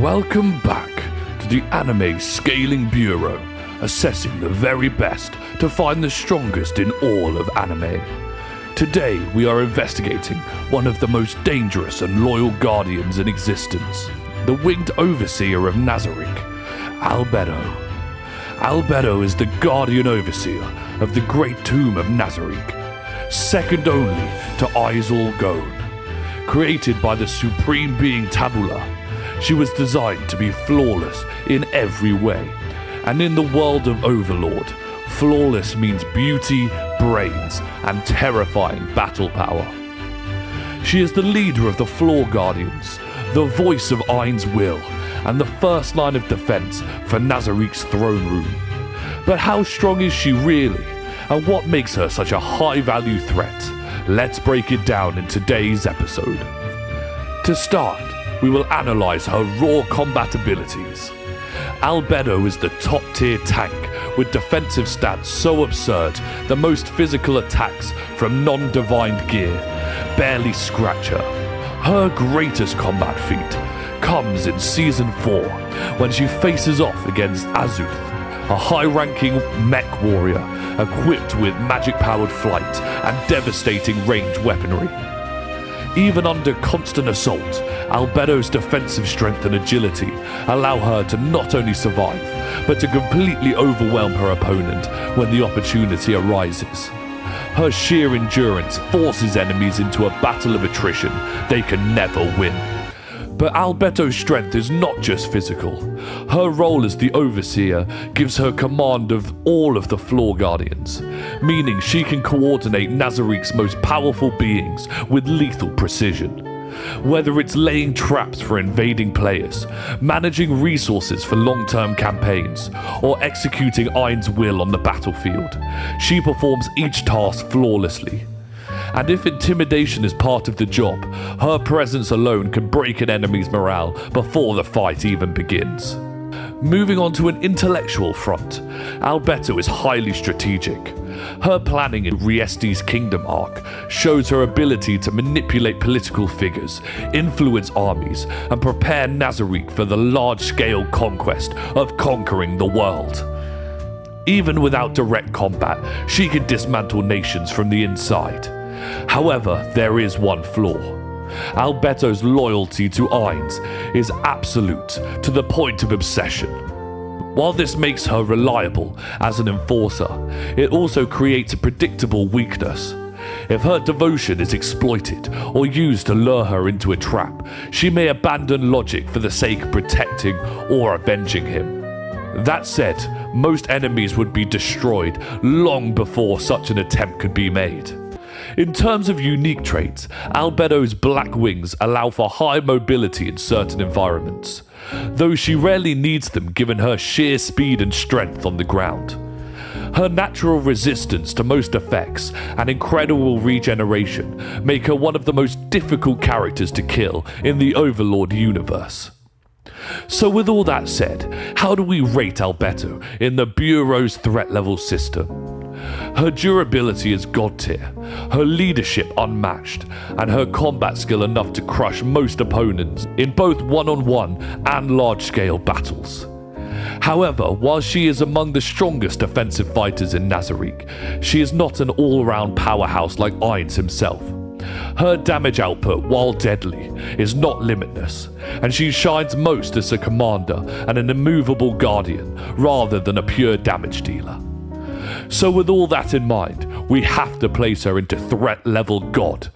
Welcome back to the Anime Scaling Bureau, assessing the very best to find the strongest in all of anime. Today we are investigating one of the most dangerous and loyal guardians in existence, the winged overseer of Nazarick, Albedo. Albedo is the guardian overseer of the Great Tomb of Nazarick, second only to Izal Gone. Created by the supreme being Tabula, she was designed to be flawless in every way. And in the world of Overlord, flawless means beauty, brains, and terrifying battle power. She is the leader of the Floor Guardians, the voice of Ain's will, and the first line of defense for Nazarick's throne room. But how strong is she really? And what makes her such a high-value threat? Let's break it down in today's episode. To start, we will analyze her raw combat abilities. Albedo is the top-tier tank with defensive stats so absurd that most physical attacks from non-divine gear barely scratch her. Her greatest combat feat comes in Season 4 when she faces off against Azuth, a high-ranking mech warrior equipped with magic-powered flight and devastating ranged weaponry. Even under constant assault, Albedo's defensive strength and agility allow her to not only survive, but to completely overwhelm her opponent when the opportunity arises. Her sheer endurance forces enemies into a battle of attrition they can never win. But Albedo's strength is not just physical. Her role as the Overseer gives her command of all of the Floor Guardians, meaning she can coordinate Nazarick's most powerful beings with lethal precision. Whether it's laying traps for invading players, managing resources for long-term campaigns, or executing Ain's will on the battlefield, she performs each task flawlessly. And if intimidation is part of the job, her presence alone can break an enemy's morale before the fight even begins. Moving on to an intellectual front, Albedo is highly strategic. Her planning in Riesti's Kingdom arc shows her ability to manipulate political figures, influence armies, and prepare Nazarick for the large-scale conquest of conquering the world. Even without direct combat, she can dismantle nations from the inside. However, there is one flaw. Albedo's loyalty to Ain's is absolute to the point of obsession. While this makes her reliable as an enforcer, it also creates a predictable weakness. If her devotion is exploited or used to lure her into a trap, she may abandon logic for the sake of protecting or avenging him. That said, most enemies would be destroyed long before such an attempt could be made. In terms of unique traits, Albedo's black wings allow for high mobility in certain environments, though she rarely needs them given her sheer speed and strength on the ground. Her natural resistance to most effects and incredible regeneration make her one of the most difficult characters to kill in the Overlord universe. So with all that said, how do we rate Albedo in the Bureau's threat level system? Her durability is god tier, her leadership unmatched, and her combat skill enough to crush most opponents in both one-on-one and large-scale battles. However, while she is among the strongest defensive fighters in Nazarick, she is not an all-round powerhouse like Ain's himself. Her damage output, while deadly, is not limitless, and she shines most as a commander and an immovable guardian rather than a pure damage dealer. So with all that in mind, we have to place her into threat level God,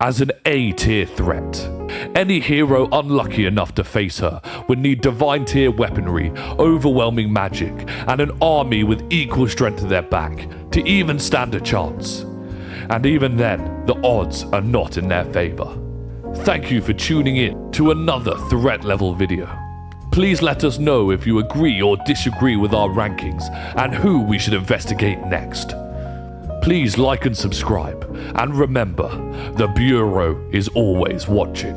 as an A-tier threat. Any hero unlucky enough to face her would need divine tier weaponry, overwhelming magic, and an army with equal strength to their back to even stand a chance. And even then, the odds are not in their favor. Thank you for tuning in to another threat level video. Please let us know if you agree or disagree with our rankings and who we should investigate next. Please like and subscribe, and remember, the Bureau is always watching.